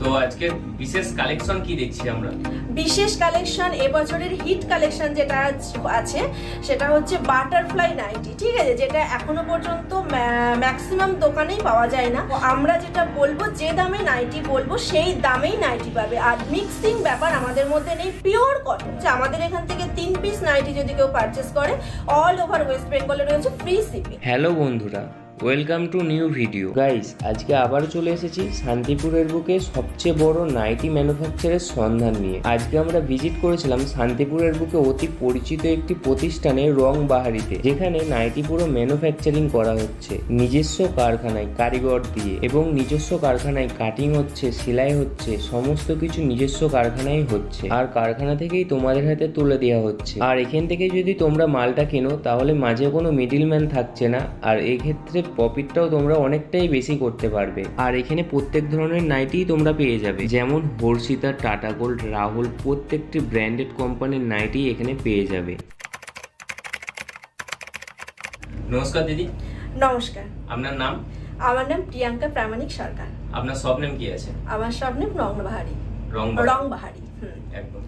তো আজকে বিশেষ কালেকশন কি দেখছি আমরা? বিশেষ কালেকশন এবছরের হিট কালেকশন যেটা আছে সেটা হচ্ছে বাটারফ্লাই নাইটি। ঠিক আছে, যেটা এখনো পর্যন্ত ম্যাক্সিমাম দোকানেই পাওয়া যায় না। আমরা যেটা বলবো, যে দামে নাইটি বলবো সেই দামেই নাইটি পাবে। আর মিক্সিং ব্যাপার আমাদের মধ্যে নেই, পিওর কটন। আমাদের এখান থেকে 3 পিস নাইটি যদি কেউ পারচেস করে, অল ওভার ওয়েস্ট বেঙ্গলে রয়েছে ফ্রি শিপিং। হ্যালো বন্ধুরা, welcome to new video. Guys, আজকে আবার চলে এসেছি শান্তিপুরের বুকে সবচেয়ে বড় নাইটি ম্যানুফ্যাকচারের সন্ধান নিয়ে। আজকে আমরা ভিজিট করেছিলাম শান্তিপুরের বুকে অতি পরিচিত একটি প্রতিষ্ঠানে রং বাহারিতে, যেখানে নাইটি পুরো ম্যানুফ্যাকচারিং করা হচ্ছে নিজস্ব কারখানায় কারিগর দিয়ে, এবং নিজস্ব কারখানায় কাটিং হচ্ছে, সেলাই হচ্ছে, সমস্ত কিছু নিজস্ব কারখানায় হচ্ছে, আর কারখানা থেকেই তোমাদের হাতে তুলে দেওয়া হচ্ছে। আর এখান থেকে যদি তোমরা মালটা কেনো তাহলে মাঝে কোনো মিডিলম্যান থাকছে না, আর এক্ষেত্রে প্রফিটটাও তোমরা অনেকটাই বেশি করতে পারবে। আর এখানে প্রত্যেক ধরনের নাইটি তোমরা পেয়ে যাবে, যেমন হর্ষিতা, টাটা গোল্ড, রাহুল, প্রত্যেকটি ব্র্যান্ডেড কোম্পানির নাইটি এখানে পেয়ে যাবে। নমস্কার দিদি। নমস্কার। আপনার নাম? আমার নাম প্রিয়াঙ্কা প্রামাণিক সরকার। আপনার সব নেম কি আছে? আমার সব নেম রংবাহারি। রংবাহারি একদম।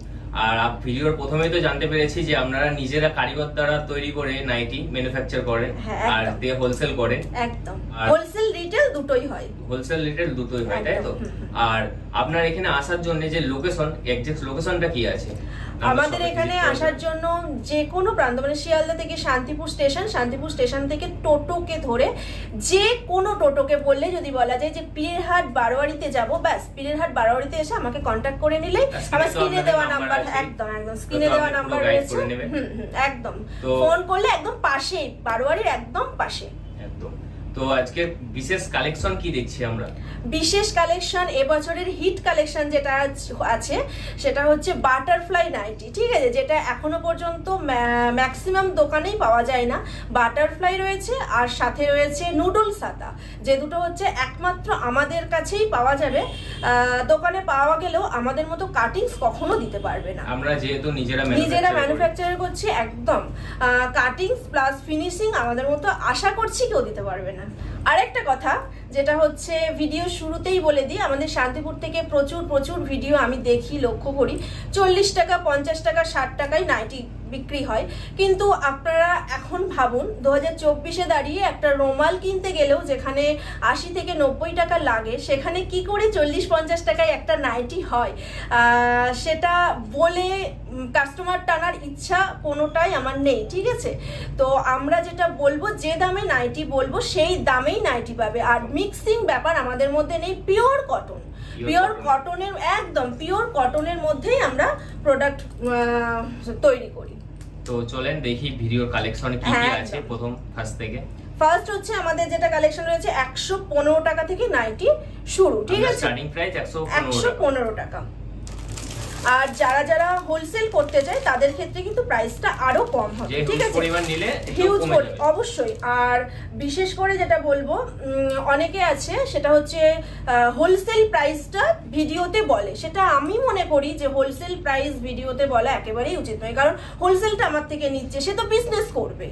আর ভিডিওর প্রথমেই তো জানতে পেরেছি যে আপনারা নিজেরা কারিগর দ্বারা তৈরি করে নাইটি ম্যানুফ্যাকচার করেন, আর দিয়ে হোলসেল করেন। একদম, হোলসেল রিটেল দুটোই হয়। হোলসেল রিটেল দুটোই হয়, তাই তো? আর আপনার এখানে আসার জন্য যে লোকেশন, এক্সাক্ট লোকেশনটা কি আছে? আমাদের এখানে আসার জন্য যে কোনো প্রান্ত, মানে শিয়ালদা থেকে শান্তিপুর স্টেশন থেকে টোটোকে ধরে, যে কোনো টোটোকে বললে, যদি বলা যায় যে পীরেরহাট বারোয়ারিতে যাব, ব্যাস পীরেরহাট বারোয়ারিতে এসে আমাকে কন্ট্যাক্ট করে নিলেই আমার স্ক্রিনে দেওয়া নাম্বার, একদম স্ক্রিনে দেওয়া নাম্বার রয়েছে, একদম ফোন করলে একদম পাশে, বারোয়ারির একদম পাশে। একদম। তো আজকে বিশেষ কালেকশন কি দেখছি আমরা? বিশেষ কালেকশন এবছরের হিট কালেকশন যেটা আছে সেটা হচ্ছে বাটারফ্লাই নাইটি। ঠিক আছে, যেটা এখনো পর্যন্ত ম্যাক্সিমাম দোকানেই পাওয়া যায় না। বাটারফ্লাই রয়েছে, আর সাথে রয়েছে নুডল সাতা, যে দুটো হচ্ছে একমাত্র আমাদের কাছেই পাওয়া যাবে। দোকানে পাওয়া গেলেও আমাদের মতো কাটিংস কখনো দিতে পারবে না। আমরা যেহেতু নিজেরা ম্যানুফ্যাকচার করছি, একদম কাটিংস প্লাস ফিনিশিং আমাদের মতো আশা করছি কেউ দিতে পারবে না। আরেকটা কথা যেটা হচ্ছে, ভিডিও শুরুতেই বলে দিই, আমাদের শান্তিপুর থেকে প্রচুর ভিডিও আমি দেখি, লক্ষ্য করি 40 টাকা, 50 টাকা, 60 টাকায় নাইটি বিক্রি হয়। কিন্তু আপনারা এখন ভাবুন, 2024-এ দাঁড়িয়ে একটা রুমাল কিনতে গেলেও যেখানে 80 থেকে 90 টাকা লাগে, সেখানে কি করে 40-50 টাকায় একটা নাইটি হয়? সেটা বলে কাস্টমার টানার ইচ্ছা কোনোটাই আমার নেই। ঠিক আছে, তো আমরা যেটা বলবো, যে দামে নাইটি বলবো সেই দামেই নাইটি পাবে। আর মিক্সিং ব্যাপার আমাদের মধ্যে নেই, পিওর কটন, পিওর কটনের, একদম পিওর কটনের মধ্যেই আমরা প্রোডাক্ট তৈরি করি। তো চলেন দেখি ভিডিওর কালেকশন কি কি আছে প্রথম ফার্স্ট থেকে। ফার্স্ট হচ্ছে আমাদের যেটা কালেকশন রয়েছে, 115 টাকা থেকে নাইটি শুরু। ঠিক আছে, স্টার্টিং প্রাইস 115 টাকা। আর যারা হোলসেল করতে চায় তাদের ক্ষেত্রে কিন্তু প্রাইসটা আরো কম হবে। ঠিক আছে, পরিমাণ নিলে হিউজ অবশ্যই। আর বিশেষ করে যেটা বলবো, অনেকে আছে সেটা হচ্ছে হোলসেল প্রাইসটা ভিডিওতে বলে। সেটা আমি মনে করি যে হোলসেল প্রাইস ভিডিওতে বলা একেবারেই উচিত নয়, কারণ হোলসেলটা আমার থেকে নিচ্ছে, সে তো বিজনেস করবে।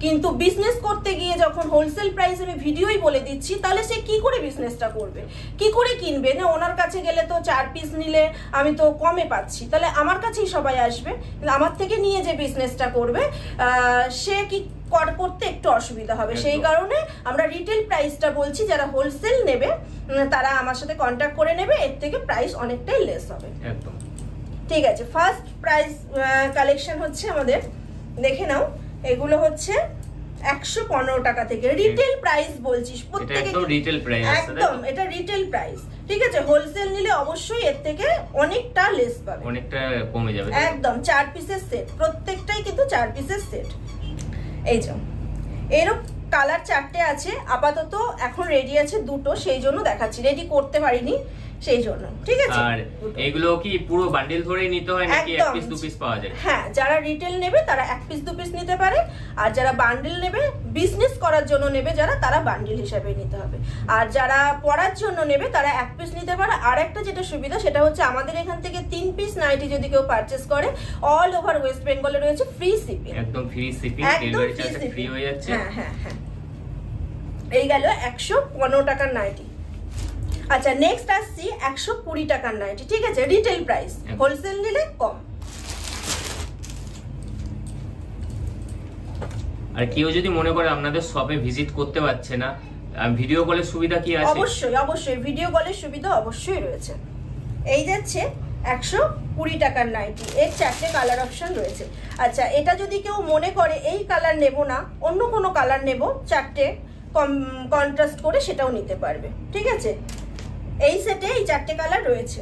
কিন্তু বিজনেস করতে গিয়ে যখন হোলসেল প্রাইস আমি ভিডিওই বলে দিচ্ছি, তাহলে সে কি করে বিজনেসটা করবে, কি করে কিনবে? না, ওনার কাছে গেলে তো 4 পিস নিলে আমি তো কমে পাচ্ছি, তাহলে আমার কাছেই সবাই আসবে। আমার থেকে নিয়ে যে বিজনেসটা করবে সে কি করতে একটু অসুবিধা হবে। সেই কারণে আমরা রিটেল প্রাইসটা বলছি, যারা হোলসেল নেবে তারা আমার সাথে কন্ট্যাক্ট করে নেবে, এর থেকে প্রাইস অনেকটাই লেস হবে। একদম ঠিক আছে, ফার্স্ট প্রাইস কালেকশন হচ্ছে আমাদের, দেখে নাও, এগুলো হচ্ছে 115 টাকা থেকে রিটেল প্রাইস বলছিস প্রত্যেকটা, রিটেল প্রাইস একদম এটা রিটেল প্রাইস। ঠিক আছে, হোলসেল নিলে অবশ্যই এর থেকে অনেকটা লেস পাবে, অনেকটা কমে যাবে। একদম 4 পিসের সেট, প্রত্যেকটাই কিন্তু 4 পিসের সেট। এই যে এরও কালার 4টে আছে, আপাতত এখন রেডি আছে দুটো, সেই জন্য দেখাচ্ছি, রেডি করতে পারিনি সেই জন্য। ঠিক আছে, আর এগুলো কি পুরো বান্ডিল ধরেই নিতে হয় নাকি এক পিস দু পিস পাওয়া যায়? হ্যাঁ, যারা রিটেল নেবে তারা এক পিস দু পিস নিতে পারে, আর যারা বান্ডিল নেবে, বিজনেস করার জন্য নেবে যারা, তারা বান্ডিল হিসাবে নিতে হবে। আর যারা পরার জন্য নেবে তারা এক পিস নিতে পারে। আর একটা যেটা সুবিধা সেটা হচ্ছে, আমাদের এখান থেকে 3 পিস নাইটি যদি কেউ পারচেস করে, অল ওভার ওয়েস্ট বেঙ্গলে রয়েছে ফ্রি শিপিং, একদম free shipping, delivery charge free হয়ে যাচ্ছে। হ্যাঁ। এই গেল 115 টাকার নাইটি। আচ্ছা নেক্সট আসছি 120 টাকার নাইটি, ঠিক আছে, রিটেল প্রাইস, হোলসেল নিলে কম। আর কেউ যদি মনে করে আপনাদের শপে ভিজিট করতে পারছে না, ভিডিও কলের সুবিধা কি আছে? অবশ্যই অবশ্যই ভিডিও কলের সুবিধা অবশ্যই রয়েছে। এই যাচ্ছে 120 টাকার নাইটি, এর 4টে কালার অপশন রয়েছে। আচ্ছা এটা যদি কেউ মনে করে এই কালার নেব না, অন্য কোনো কালার নেব, 4টে কন্ট্রাস্ট করে সেটাও নিতে পারবে, ঠিক আছে। এই সেটে এই 4টে কালার রয়েছে,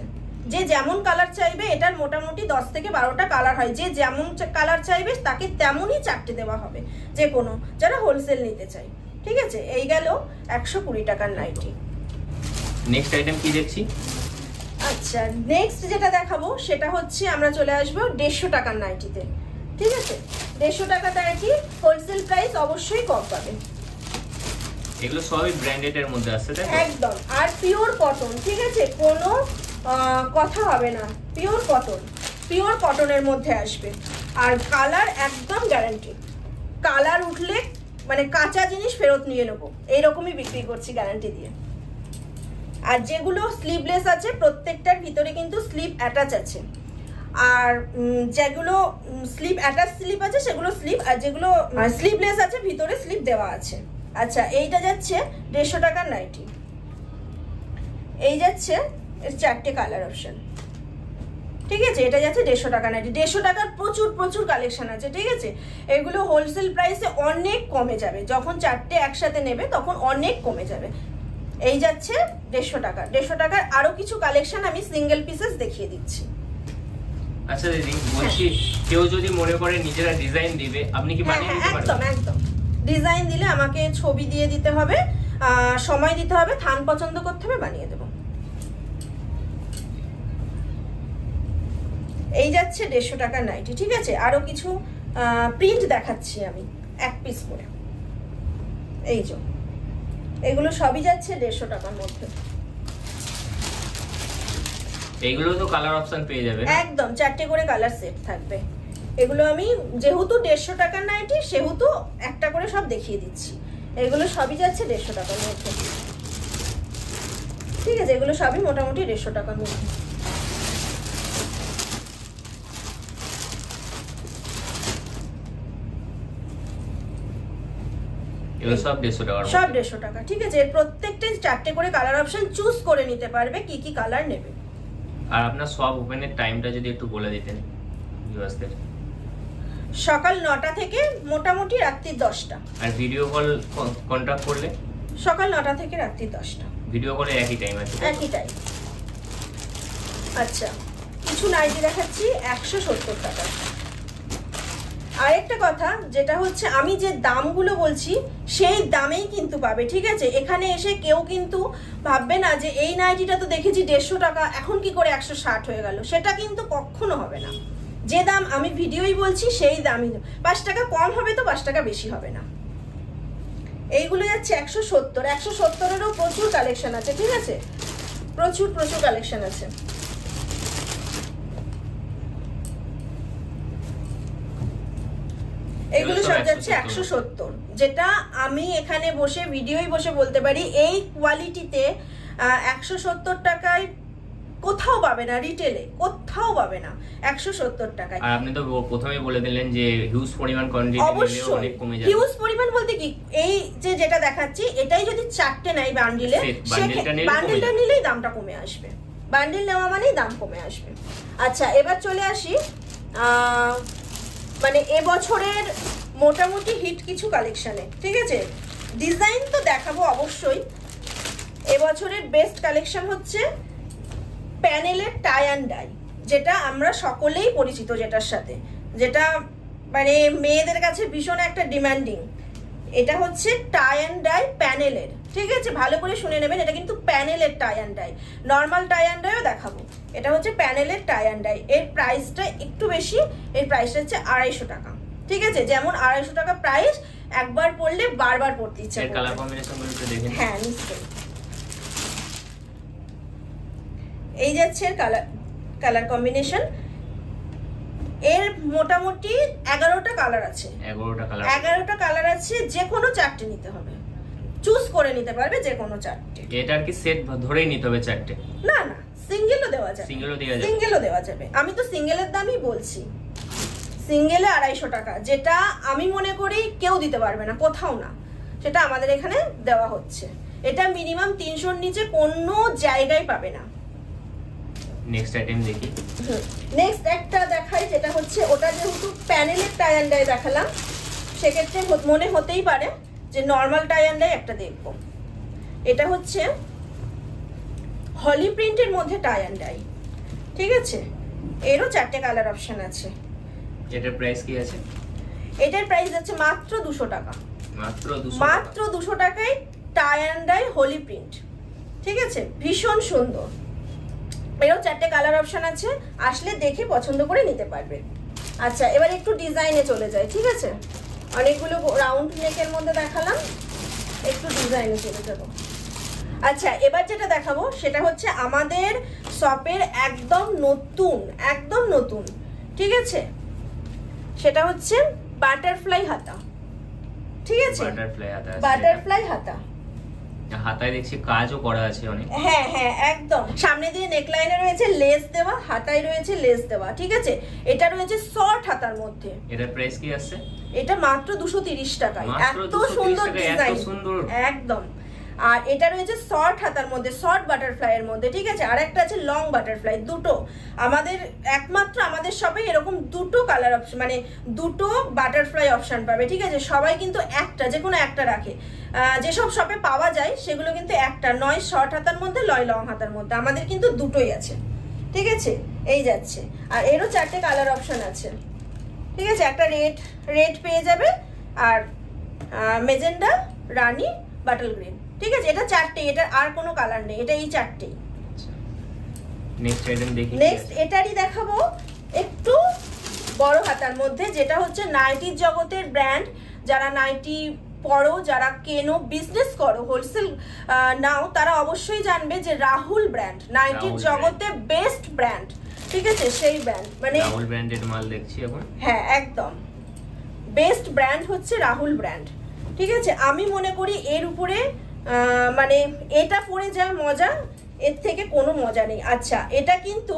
যে যেমন কালার চাইবে, এটার মোটামুটি 10 থেকে 12টা কালার হয়, যে যেমন কালার চাইবে তাকে তেমনই 4টে দেওয়া হবে, যে কোনো যারা হোলসেল নিতে চাই, ঠিক আছে। এই গেল 120 টাকার নাইটি। নেক্সট আইটেম কি দেখছি? আচ্ছা নেক্সট যেটা দেখাবো সেটা হচ্ছে আমরা চলে আসবো 150 টাকার নাইটিতে, ঠিক আছে। 150 টাকা নাইটি, হোলসেল প্রাইস অবশ্যই কম পাবে। এগুলো সবই ব্র্যান্ডেড এর মধ্যে আছে, তাই তো? একদম, আর পিওর কটন, ঠিক আছে, কোনো কথা হবে না, পিওর কটন, পিওর কটনের মধ্যে আসবে। আর কালার একদম গ্যারান্টি, কালার উঠলে মানে কাঁচা জিনিস ফেরত নিয়ে নেবো, এইরকমই বিক্রি করছি গ্যারান্টি দিয়ে। আর যেগুলো স্লিভলেস আছে প্রত্যেকটার ভিতরে কিন্তু স্লিভ অ্যাটাচ আছে, আর যেগুলো স্লিভ অ্যাটাচ স্লিভ আছে সেগুলো স্লিভ, আর যেগুলো স্লিভলেস আছে ভিতরে স্লিভ দেওয়া আছে। আচ্ছা এইটা যাচ্ছে 150 টাকার নাইটি। এই যাচ্ছে 4টে কালার অপশন, ঠিক আছে। এটা যাচ্ছে 150 টাকা নাইটি। 150 টাকার প্রচুর প্রচুর কালেকশন আছে, ঠিক আছে। এগুলো হোলসেল প্রাইসে অনেক কমে যাবে, যখন 4টে একসাথে নেবে তখন অনেক কমে যাবে। এই যাচ্ছে 150 টাকা। 150 টাকার আরো কিছু কালেকশন আমি সিঙ্গেল পিসেস দেখিয়ে দিচ্ছি। আচ্ছা দিদি বলছি, কেউ যদি মনে করে নিজেরা ডিজাইন দিবে, আপনি কি বানিয়ে দিতে পারবেন? একদম একদম, ডিজাইন দিলে আমাকে ছবি দিয়ে দিতে হবে, সময় দিতে হবে, থান পছন্দ করতে হবে, বানিয়ে দেবো। এই যাচ্ছে 150 টাকার নাইটি, ঠিক আছে। আরো কিছু প্রিন্ট দেখাচ্ছি আমি এক পিস করে, এই যে এগুলো সবই যাচ্ছে 150 টাকার মধ্যে। এইগুলো তো কালার অপশন পেয়ে যাবে একদম, 4টে করে কালার সেট থাকবে। এগুলো আমি যেহেতু 150 টাকার নাইটি সেহেতু একটা করে সব দেখিয়ে দিচ্ছি। এগুলো সবই যাচ্ছে 150 টাকার মধ্যে, ঠিক আছে। এগুলো সবই মোটামুটি 150 টাকার মধ্যে। এগুলো সব 150 টাকার সব 150 টাকা, ঠিক আছে। এর প্রত্যেকটাই 4টে করে কালার অপশন চুজ করে নিতে পারবে কি কি কালার নেবে। আর আপনার সব ওপেনের টাইমটা যদি একটু বলে দিতেন ভিউয়ার্সদের। সকাল 9টা থেকে মোটামুটি রাত্রি 10টা। আর ভিডিও কল কন্টাক্ট করলে সকাল 9টা থেকে রাত্রি 10টা। ভিডিও কলে একই টাইম আছে? একই টাইম। আচ্ছা কিছু নাইটি দেখাচ্ছি 170 টাকা। আরেকটা কথা যেটা হচ্ছে, আমি যে দামগুলো বলছি সেই দামেই কিন্তু পাবে, ঠিক আছে। এখানে এসে কেউ কিন্তু ভাববে না যে এই নাইটিটা তো দেখেছি 150 টাকা, এখন কি করে 160 হয়ে গেল, সেটা কিন্তু কখনো হবে না। যে দাম আমি ভিডিওই বলছি সেই দামই, 5 টাকা কম হবে তো 5 টাকা বেশি হবে না। এইগুলো যাচ্ছে 170। 170-এরও প্রচুর কালেকশন আছে, ঠিক আছে, প্রচুর প্রচুর কালেকশন আছে। এগুলো সব যাচ্ছে 170, যেটা আমি এখানে বসে ভিডিওই বসে বলতে পারি এই কোয়ালিটিতে 170 টাকায় কোথাও পাবে না, রিটেলে কোথাও পাবে না 170 টাকায়। আর আপনি তো প্রথমেই বলে দিলেন যে হিউজ পরিমাণ কোয়ান্টিটি নিলে অনেক কমে যাবে। হিউজ পরিমাণ বলতে কি, এই যে যেটা দেখাচ্ছি এটাই যদি 4টে নাই বান্ডিলে, বান্ডিলটা নিলেই দামটা কমে আসবে, বান্ডিল নেওয়া মানেই দাম কমে আসবে। আচ্ছা এবার চলে আসি মানে এবছরের মোটামুটি হিট কিছু কালেকশনে, ঠিক আছে। ডিজাইন তো দেখাবো অবশ্যই। এবছরের বেস্ট কালেকশন হচ্ছে প্যানেলের টাই অ্যান্ড ডাই, যেটা আমরা সকলেই পরিচিত, যেটার সাথে যেটা মানে মেয়েদের কাছে ভীষণ একটা ডিমান্ডিং। এটা হচ্ছে টাই অ্যান্ড ডাই প্যানেলের, ঠিক আছে, ভালো করে শুনে নেবেন। এটা কিন্তু প্যানেলের tie and die, normal tie and ডাইও দেখাবো। এটা হচ্ছে প্যানেলের টাই অ্যান্ড ডাই। এর প্রাইসটা একটু বেশি, এর প্রাইসটা হচ্ছে 250 টাকা, ঠিক আছে। যেমন 250 টাকা প্রাইস, একবার পরলে বারবার পরতে ইচ্ছা করবে। কালার কম্বিনেশনগুলো একটু দেখেন। হ্যাঁ নিশ্চয়ই। এই যাচ্ছে কালার কম্বিনেশন। এর মোটামুটি 11টা কালার আছে। 11টা কালার, 11টা কালার আছে, যে কোনো 4টে নিতে হবে। চুজ করে নিতে পারবে যে কোনো চারটে। এটা আর কি সেট ধরেই নিতে হবে চারটে? না না, সিঙ্গেলও দেওয়া যাবে। সিঙ্গেলও দেওয়া যাবে। আমি তো সিঙ্গেলের দামই বলছি। সিঙ্গেলে 250 টাকা, যেটা আমি মনে করি কেউ দিতে পারবে না, কোথাও না, সেটা আমাদের এখানে দেওয়া হচ্ছে। এটা মিনিমাম 300-র নিচে কোনো জায়গায় পাবে না। নেক্সট আইটেম দেখি। নেক্সট একটা দেখাই, যেটা হচ্ছে ওটা যেহেতু প্যানেলের টাই অ্যান্ড ডাই দেখালাম, সেক্ষেত্রে মনে হতেই পারে যে নর্মাল টাই অ্যান্ড ডাই একটা দেখব। এটা হচ্ছে হলি প্রিন্টের মধ্যে টাই অ্যান্ড ডাই, ঠিক আছে? এরও 4টে কালার অপশন আছে। এটার প্রাইস কি আছে? এটার প্রাইস আছে মাত্র 200 টাকা। মাত্র 200 টাকায় tie and dye Holi print, ঠিক আছে? ভীষণ সুন্দর। এরও 4টে কালার অপশন আছে, আসলে দেখে পছন্দ করে নিতে পারবে। আচ্ছা, এবার একটু ডিজাইনে চলে যায়, ঠিক আছে? অনেকগুলো রাউন্ড নেকের মধ্যে দেখালাম, একটু ডিজাইনে চলে যাব। আচ্ছা, এবার যেটা দেখাবো সেটা হচ্ছে আমাদের শপের একদম নতুন, ঠিক আছে? সেটা হচ্ছে বাটারফ্লাই হাতা, ঠিক আছে? বাটারফ্লাই হাতা। হাতায় দেখছি কাজও করা আছে অনেক। হ্যাঁ হ্যাঁ, একদম। সামনে দিয়ে নেকলাইনে রয়েছে লেস দেওয়া, হাতায় রয়েছে লেস দেওয়া, ঠিক আছে? এটা রয়েছে শর্ট হাতার মধ্যে। এটার প্রাইস কি আছে? এটা মাত্র 230 টাকায়। এত সুন্দর ডিজাইন, একদম। আর এটা রয়েছে শর্ট হাতার মধ্যে, শর্ট বাটারফ্লাই এর মধ্যে, ঠিক আছে? আর একটা আছে লং বাটারফ্লাই। দুটো আমাদের একমাত্র আমাদের শপে এরকম দুটো কালার অপশন, মানে দুটো বাটারফ্লাই অপশন পাবে, ঠিক আছে? সবাই কিন্তু একটা, যে কোনো একটা রাখে। যেসব শপে পাওয়া যায় সেগুলো কিন্তু একটা, নয় শর্ট হাতার মধ্যে, নয় লং হাতার মধ্যে। আমাদের কিন্তু দুটোই আছে, ঠিক আছে? এই যাচ্ছে। আর এরও 4টে কালার অপশন আছে, ঠিক আছে? একটা রেড পেয়ে যাবে, আর মেজেন্ডা, রানী, বাটল গ্রিন, ঠিক আছে? এটা 4টে, এটার আর কোনো কালার নেই, এটা এই 4টেই। নেক্সট আইটেম দেখি। নেক্সট এটারই দেখাবো একটু বড় হাতার মধ্যে, যেটা হচ্ছে নাইটির জগতের ব্র্যান্ড। যারা নাইটি পরো, যারা কেনো, বিজনেস করো, হোলসেল নাও, তারা অবশ্যই জানবে যে রাহুল ব্র্যান্ড নাইটির জগতে বেস্ট ব্র্যান্ড, ঠিক আছে? সেই ব্র্যান্ড, মানে রাহুল ব্র্যান্ডের মাল দেখছি এখন। হ্যাঁ, একদম বেস্ট ব্র্যান্ড হচ্ছে রাহুল ব্র্যান্ড, ঠিক আছে? আমি মনে করি এর উপরে মানে এটা পরে যা মজা, এর থেকে কোনো মজা নেই। আচ্ছা, এটা কিন্তু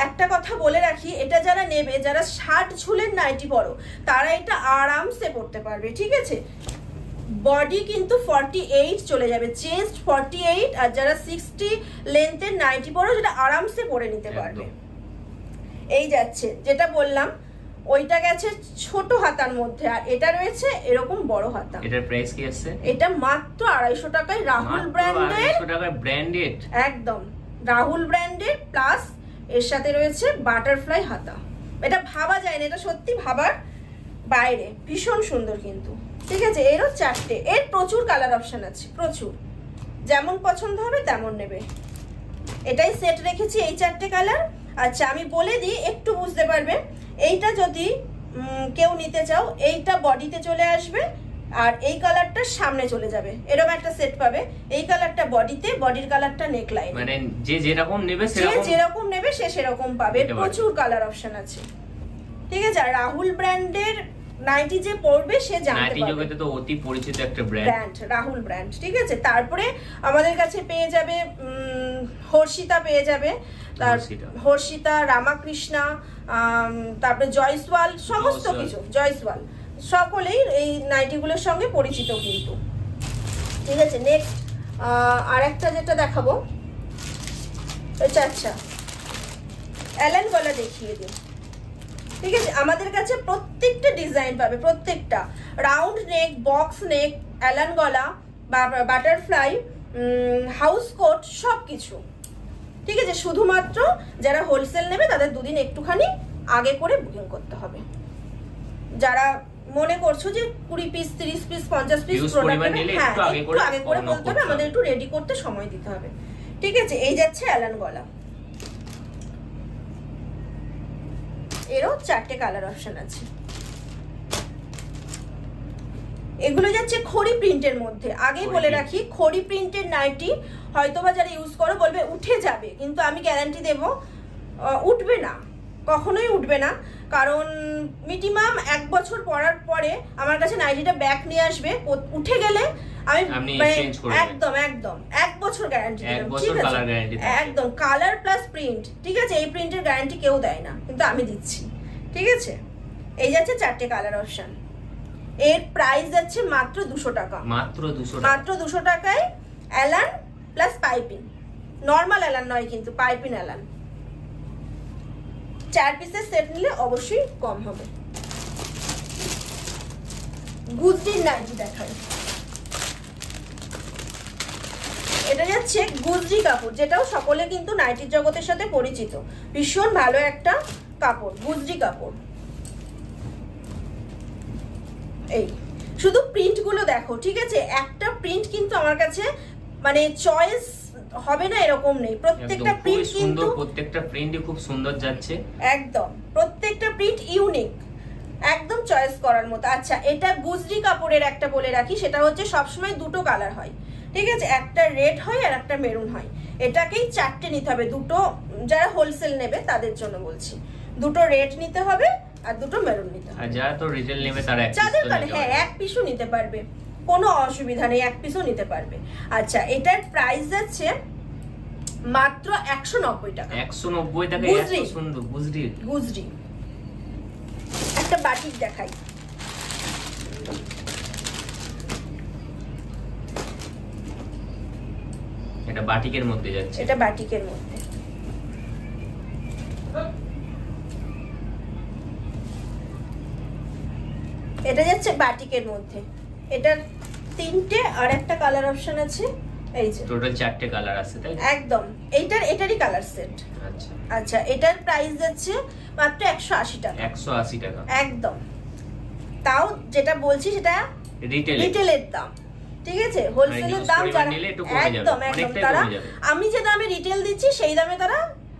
একটা কথা বলে রাখি, এটা যারা নেবে, যারা 60 ঝুলের নাইটি পরো, তারা এটা আরামসে পরতে পারবে, ঠিক আছে? বডি কিন্তু 48 চলে যাবে, চেস্ট 48, আর যারা 60 লেন্থের নাইটি পরো, সেটা আরামসে পরে নিতে পারবে। এই যাচ্ছে, যেটা বললাম ওইটা গেছে ছোট হাতার মধ্যে, আর এটা রয়েছে এরকম বড় হাতা। এটার প্রাইস কি আছে? এটা মাত্র 250 টাকায় রাহুল ব্র্যান্ডের, 250 টাকায় ব্র্যান্ডেড, একদম রাহুল ব্র্যান্ডের, প্লাস এর সাথে রয়েছে বাটারফ্লাই হাতা। এটা ভাবা যায় না, এটা সত্যি ভাবার বাইরে, ভীষণ সুন্দর কিন্তু, ঠিক আছে? এরও 4টে, এর প্রচুর কালার অপশন আছে, প্রচুর, যেমন পছন্দ হবে তেমন নেবে। এটাই সেট রেখেছি, এই 4টে কালার। আচ্ছা, আমি বলে দিই, একটু বুঝতে পারবে। এইটা যদি কেউ নিতে চাও, এইটা বডিতে চলে আসবে, আর এই কালারটা সামনে চলে যাবে, এরকম একটা সেট পাবে। এই কালারটা বডিতে, বডির কালারটা নেকলাইন, মানে যে যেরকম নেবে সে সেরকম পাবে। প্রচুর কালার অপশন আছে, ঠিক আছে? আর রাহুল ব্র্যান্ডের নাইটি যে পরবে সে জানতে পারবে, নাইটি জগতে তো অতি পরিচিত একটা ব্র্যান্ড রাহুল ব্র্যান্ড, ঠিক আছে? তারপরে আমাদের কাছে পেয়ে যাবে হর্ষিতা, পেয়ে যাবে হর্ষিতা, রামাকৃষ্ণা, তারপরে জয়সওয়াল, সমস্ত কিছু জয়সওয়াল, সকলেই এই নাইটিগুলোর সঙ্গে পরিচিত কিন্তু, ঠিক আছে? নেক্সট আর একটা যেটা দেখাবো, আচ্ছা অ্যালান গলা দেখিয়ে দিই, ঠিক আছে? আমাদের কাছে প্রত্যেকটা ডিজাইন পাবে, প্রত্যেকটা রাউন্ড নেক, বক্স নেক, অ্যালান গলা, বাটারফ্লাই, হাউস কোট, সব কিছু, ঠিক আছে? শুধুমাত্র যারা হোলসেল নেবে তাদের দুদিন একটুখানি আগে করে বুকিং করতে হবে। যারা মনে করছো যে 20 পিস, 30 পিস, 50 পিস প্রোডাক্ট, হ্যাঁ, একটু আগে করে বলতে হবে, আমাদের একটু রেডি করতে সময় দিতে হবে, ঠিক আছে? এই যাচ্ছে অ্যালান গলা। এরও 4টে কালার অপশন আছে। এগুলো যাচ্ছে খড়ি প্রিন্টের মধ্যে। আগেই বলে রাখি, খড়ি প্রিন্টের নাইটি হয়তোবা যারা ইউজ করো বলবে উঠে যাবে, কিন্তু আমি গ্যারান্টি দেব উঠবে না, কখনোই উঠবে না। কারণ মিনিমাম 1 বছর পরার পরে আমার কাছে নাইটিটা ব্যাক নিয়ে আসবে, উঠে গেলে আপনি মানে চেঞ্জ করে দেবেন। একদম একদম 1 বছর গ্যারান্টি এক দিলাম, বছর ঠিক আছে? কালার গ্যারান্টি থাকবে। একদম কালার প্লাস প্রিন্ট, ঠিক আছে? এই প্রিন্টের গ্যারান্টি কেউ দেয় না, কিন্তু আমি দিচ্ছি, ঠিক আছে? এই যাচ্ছে 4টে কালার অপশন। এর প্রাইস যাচ্ছে মাত্র 200 টাকা, মাত্র 200 টাকা। মাত্র 200 টাকায় অ্যালান প্লাস পাইপিং, নর্মাল অ্যালান নয় কিন্তু পাইপিং অ্যালান। 4 পিসের সেট নিলে অবশ্যই কম হবে। গুজরির নাইটি দেখাই। এটা যাচ্ছে গুজরি কাপড়, যেটাও সকলে কিন্তু নাইটির জগতের সাথে পরিচিত। ভীষণ ভালো একটা কাপড়, গুজরি কাপড়। এই শুধু প্রিন্ট গুলো দেখো, ঠিক আছে? একটা প্রিন্ট কিন্তু আমার কাছে মানে চয়েস হবে না এরকম নেই, প্রত্যেকটা প্রিন্ট কিন্তু প্রত্যেকটা প্রিন্টই খুব সুন্দর যাচ্ছে, একদম প্রত্যেকটা প্রিন্ট ইউনিক, একদম চয়েস করার মতো। আচ্ছা, এটা গুজরি কাপড়ের একটা বলে রাখি, সেটা হচ্ছে সবসময় দুটো কালার হয়, ঠিক আছে? একটা রেড হয় আর একটা মেরুন হয়। এটাকেই 4টে নিতে হবে, দুটো যারা হোলসেল নেবে তাদের জন্য বলছি। দুটো রেড নিতে হবে আর দুটো মেরুন নিতে হবে। আর যারা তো রিটেল নেবে তারা এক যাদের piece তো কারণে নিতে হ্যাঁ পারবে। 1 পিসও নিতে পারবে, কোনো অসুবিধা নেই, 1 পিসও নিতে পারবে। আচ্ছা, এটার প্রাইস যাচ্ছে মাত্র 190 টাকা। 190 টাকা, গুজরি। এত সুন্দর গুজরি। গুজরি। একটা বাটিক দেখাই। এটা বাটিকের মধ্যে যাচ্ছে। এটা বাটিকের মধ্যে, এটা যাচ্ছে বাটিকের মধ্যে। এটার 3টে আর একটা কালার অপশন আছে, এই যে টোটাল 4টে কালার আছে, তাই তো? একদম এটারই কালার সেট। আচ্ছা, আচ্ছা, এটার প্রাইস যাচ্ছে মাত্র 180 টাকা, 180 টাকা একদম। তাও যেটা বলছি সেটা রিটেল। রিটেলের দাম, ঠিক আছে? হোলসেলের use দাম পরিমাণ যারা নিলে একটু কমে যাবে, একদম একদম অনেকটাই তারা, কমে যাবে। আমি যে দামে রিটেল দিচ্ছি সেই দামে তারা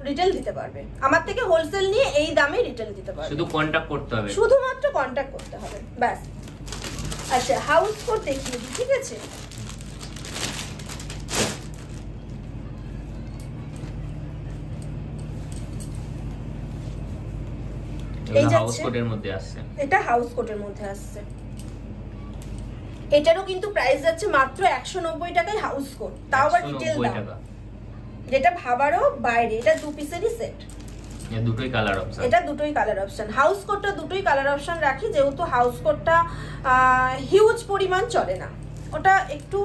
রিটেল দিতে পারবে। আমার থেকে হোলসেল নিয়ে এই দামে রিটেল দিতে পারবে, শুধু কন্টাক্ট করতে হবে। শুধুমাত্র কন্টাক্ট করতে হবে, ব্যাস। আচ্ছা, হাউস কোট দেখিয়ে দিই, ঠিক আছে? এই এগুলো যাচ্ছে। হাউস কোটের মধ্যে আসছে। এটা হাউস কোটের মধ্যে আসছে। এটারও কিন্তু প্রাইস যাচ্ছে মাত্র 190 টাকায় হাউস কোট, তাও আবার রিটেল 190 দাম, টাকা। যেটা ভাবারও বাইরে। এটা 2 পিসেরই সেট, এর দুটোই কালার অপশন। এটা দুটোই কালার অপশন। হাউস কোটটা দুটোই কালার অপশন রাখি, যেহেতু হাউস কোটটা হিউজ পরিমাণ চলে না, ওটা একটু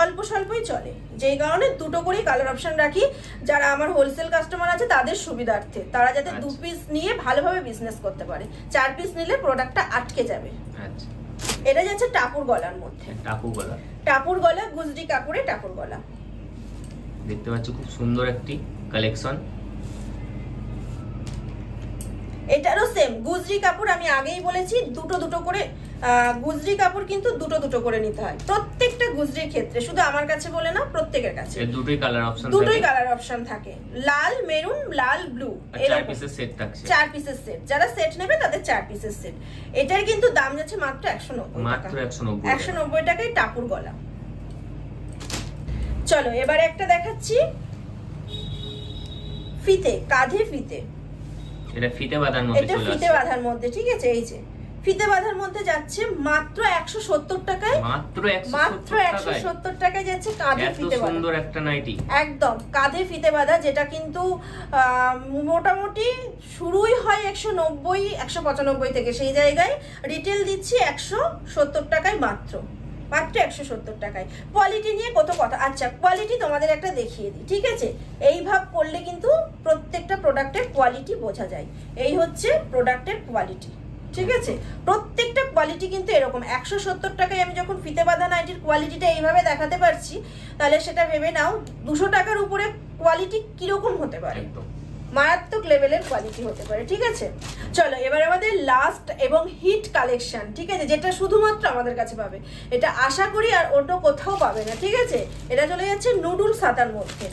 অল্প স্বল্পই চলে, যেই কারণে দুটো করেই কালার অপশন রাখি। যারা আমার হোলসেল কাস্টমার আছে তাদের সুবিধার্থে, তারা যাতে 2 পিস নিয়ে ভালোভাবে বিজনেস করতে পারে। 4 পিস নিলে প্রোডাক্টটা আটকে যাবে। আচ্ছা, এটা যাচ্ছে টাপুর গলার মধ্যে, টাকু গলা। টাপুর গলা, গুজরি কাপড়ে টাপুর গলা। দেখতে পাচ্ছ খুব সুন্দর একটি কালেকশন। এটারও সেম গুজরি কাপড়, আমি আগেই বলেছি দুটো দুটো করে গুজরি কাপড় কিন্তু দুটো দুটো করে নিতে হয় প্রত্যেকটা গুজরির ক্ষেত্রে, শুধু আমার কাছে বলে না, প্রত্যেকের কাছে এর দুটোই কালার অপশন দুটোই থাকে। কালার অপশন থাকে, লাল, মেরুন, লাল, ব্লু, আর 4 এরকম পিসের সেট থাকছে। 4 পিসের সেট। যারা সেট নেবে তাদের 4 পিসের সেট। এটার কিন্তু দাম যাচ্ছে মাত্র 190 টাকা, মাত্র 190 টাকা। 190 টাকায় টাপুর গলা। চলো এবার একটা দেখাচ্ছি ফিতে, কাঁধে ফিতে। এটা ফিতে বাঁধার মধ্যে এটা চলে ফিতে আসছে। বাঁধার মধ্যে, ঠিক আছে? এই যে ফিতে বাঁধার মধ্যে যাচ্ছে মাত্র 170 টাকায়, মাত্র মাত্র 170 টাকায়। 170 টাকায় যাচ্ছে কাঁধে এত ফিতে বাঁধা। সুন্দর একটা নাইটি। একদম কাঁধে ফিতে বাঁধা, যেটা কিন্তু মোটামুটি শুরুই হয় 190 195 থেকে, সেই জায়গায় রিটেল দিচ্ছি 170 টাকায়, মাত্র 170 টাকায়। কোয়ালিটি নিয়ে কত কথা। আচ্ছা, কোয়ালিটি তোমাদের একটা দেখিয়ে দিই, ঠিক আছে? এই ভাব করলে কিন্তু প্রত্যেকটা প্রোডাক্টের কোয়ালিটি বোঝা যায়। এই হচ্ছে প্রোডাক্টের কোয়ালিটি, ঠিক আছে? প্রত্যেকটা কোয়ালিটি কিন্তু এরকম। 170 টাকায় আমি যখন ফিতে বাঁধা নাইটির কোয়ালিটিটা এইভাবে দেখাতে পারছি, তাহলে সেটা ভেবে নাও 200 টাকার উপরে কোয়ালিটি কিরকম হতে পারে। একদম মারাত্মক লেভেলের কোয়ালিটি হতে পারে, ঠিক আছে? চলো এবার আমাদের লাস্ট এবং হিট কালেকশন, ঠিক আছে? যেটা শুধুমাত্র আমাদের কাছে পাবে, এটা আশা করি আর অন্য কোথাও পাবে না, ঠিক আছে? এটা চলে যাচ্ছে নুডুল সাতার মধ্যে।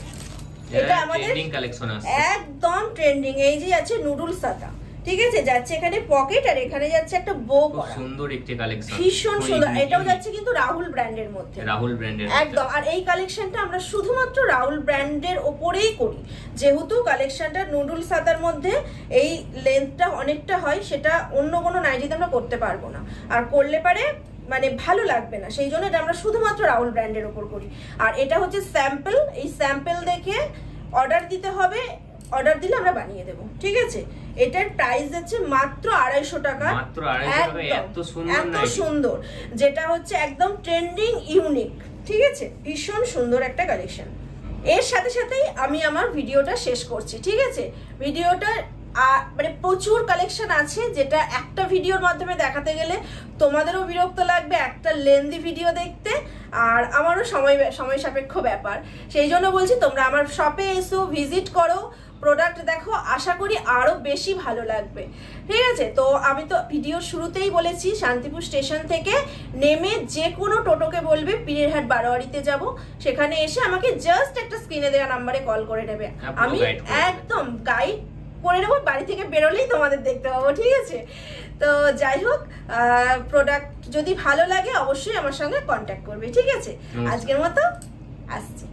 এটা আমাদের ট্রেন্ডিং কালেকশন আছে, একদম ট্রেন্ডিং। এই যে আছে নুডুল সাতা, ঠিক আছে? যাচ্ছে এখানে পকেট আর এখানে যাচ্ছে একটা বো খুব করা, সুন্দর একটি কালেকশন, ভীষণ সুন্দর। এটাও যাচ্ছে কিন্তু রাহুল ব্র্যান্ডের মধ্যে, রাহুল ব্র্যান্ডের একদম। আর এই কালেকশনটা আমরা শুধুমাত্র রাহুল ব্র্যান্ডের ওপরেই করি, যেহেতু কালেকশনটা নুডুল সাতার মধ্যে এই লেন্থটা অনেকটা হয়, সেটা অন্য কোনো নাইটিতে আমরা করতে পারবো না। আর করলে পারে মানে ভালো লাগবে না, সেই জন্য এটা আমরা শুধুমাত্র রাহুল ব্র্যান্ডের ওপর করি। আর এটা হচ্ছে স্যাম্পল, এই স্যাম্পল দেখে অর্ডার দিতে হবে, অর্ডার দিলে আমরা বানিয়ে দেবো, ঠিক আছে। এটার প্রাইস আছে মাত্র 250 টাকা। মাত্র 250 টাকা, এত সুন্দর এত নাইটি। সুন্দর, যেটা হচ্ছে একদম ট্রেন্ডিং, ইউনিক, ঠিক আছে, ভীষণ সুন্দর একটা কালেকশন। এর সাথে সাথেই আমি আমার ভিডিওটা শেষ করছি, ঠিক আছে। ভিডিওটা মানে প্রচুর কালেকশন আছে, যেটা একটা ভিডিওর মাধ্যমে দেখাতে গেলে তোমাদেরও বিরক্ত লাগবে, একটা লেন্দি ভিডিও দেখতে, আর আমারও সময় সাপেক্ষ ব্যাপার। সেই জন্য বলছি তোমরা আমার শপে এসো, ভিজিট করো, প্রোডাক্ট দেখো, আশা করি আরো বেশি ভালো লাগবে, ঠিক আছে। তো আমি তো ভিডিওর শুরুতেই বলেছি, শান্তিপুর স্টেশন থেকে নেমে যে কোনো টোটোকে বলবে পীরেরহাট বারোয়ারিতে যাব, সেখানে এসে আমাকে জাস্ট একটা স্ক্রিনে দেওয়া নাম্বারে কল করে নেবে, আমি একদম গাইড করে নেবো, বাড়ি থেকে বেরোলেই তোমাদের দেখতে পাবো, ঠিক আছে। তো যাই হোক, প্রোডাক্ট যদি ভালো লাগে অবশ্যই আমার সঙ্গে কন্ট্যাক্ট করবে, ঠিক আছে। আজকের মতো আসছি।